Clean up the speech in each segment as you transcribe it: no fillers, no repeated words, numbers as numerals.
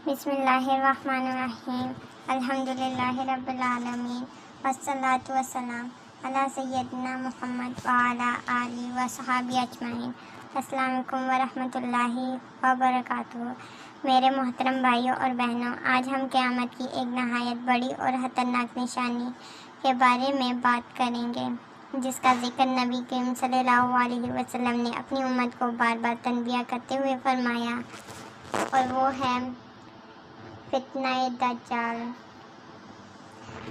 بسم اللہ الرحمن الرحیم الحمدللہ رب العالمین والصلاة والسلام علی سیدنا محمد وعلی آلہ وصحبہ اجمعین۔ السلام علیکم ورحمۃ اللہ وبرکاتہ۔ میرے محترم بھائیوں اور بہنوں، آج ہم قیامت کی ایک نہایت بڑی اور خطرناک نشانی کے بارے میں بات کریں گے، جس کا ذکر نبی کریم صلی اللہ علیہ وسلم نے اپنی امت کو بار بار تنبیہ کرتے ہوئے فرمایا، اور وہ ہے فتنہ دجال۔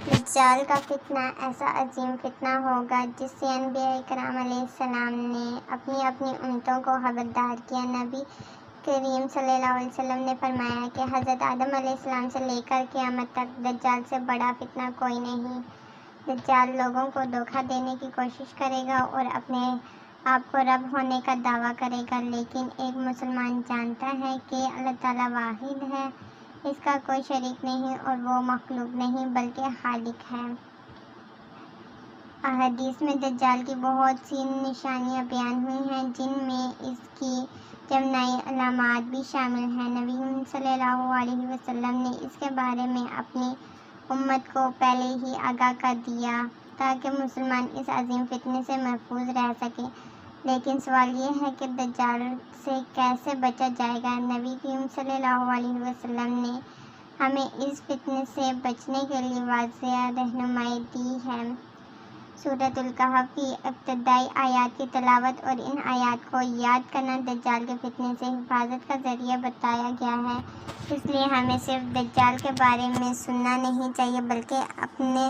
دجال کا فتنہ ایسا عظیم فتنہ ہوگا جس سے انبیاء کرام علیہ السلام نے اپنی امتوں کو خبردار کیا۔ نبی کریم صلی اللہ علیہ وسلم نے فرمایا کہ حضرت آدم علیہ السلام سے لے کر قیامت تک دجال سے بڑا فتنہ کوئی نہیں۔ دجال لوگوں کو دھوکہ دینے کی کوشش کرے گا اور اپنے آپ کو رب ہونے کا دعویٰ کرے گا، لیکن ایک مسلمان جانتا ہے کہ اللہ تعالیٰ واحد ہے، اس کا کوئی شریک نہیں اور وہ مخلوق نہیں بلکہ خالق ہے۔ احادیث میں دجال کی بہت سی نشانیاں بیان ہوئی ہیں، جن میں اس کی جمنائی علامات بھی شامل ہیں۔ نبی صلی اللہ علیہ وسلم نے اس کے بارے میں اپنی امت کو پہلے ہی آگاہ کر دیا تاکہ مسلمان اس عظیم فتنے سے محفوظ رہ سکیں۔ لیکن سوال یہ ہے کہ دجال سے کیسے بچا جائے گا؟ نبی کریم صلی اللہ علیہ وسلم نے ہمیں اس فتنے سے بچنے کے لیے واضح رہنمائی دی ہے۔ سورۃ الکہف کی ابتدائی آیات کی تلاوت اور ان آیات کو یاد کرنا دجال کے فتنے سے حفاظت کا ذریعہ بتایا گیا ہے۔ اس لیے ہمیں صرف دجال کے بارے میں سننا نہیں چاہیے بلکہ اپنے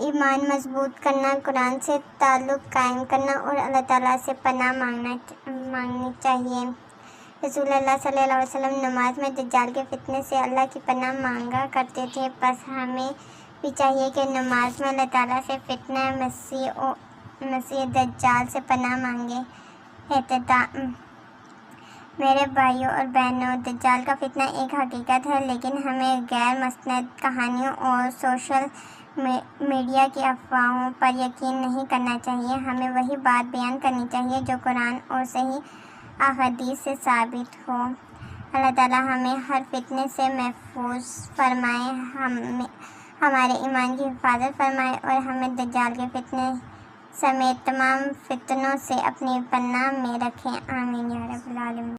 ایمان مضبوط کرنا، قرآن سے تعلق قائم کرنا اور اللہ تعالیٰ سے پناہ مانگنی چاہیے۔ رسول اللہ صلی اللہ علیہ وسلم نماز میں دجال کے فتنے سے اللہ کی پناہ مانگا کرتے تھے، پس ہمیں بھی چاہیے کہ نماز میں اللہ تعالیٰ سے فتنہ مسیح دجال سے پناہ مانگیں۔ اختتام۔ میرے بھائیوں اور بہنوں، دجال کا فتنہ ایک حقیقت ہے، لیکن ہمیں غیر مستند کہانیوں اور سوشل میڈیا کی افواہوں پر یقین نہیں کرنا چاہیے۔ ہمیں وہی بات بیان کرنی چاہیے جو قرآن اور صحیح احادیث سے ثابت ہو۔ اللہ تعالیٰ ہمیں ہر فتنے سے محفوظ فرمائے، ہمارے ایمان کی حفاظت فرمائے اور ہمیں دجال کے فتنے سمیت تمام فتنوں سے اپنی پناہ میں رکھے۔ آمین یا رب العالمین۔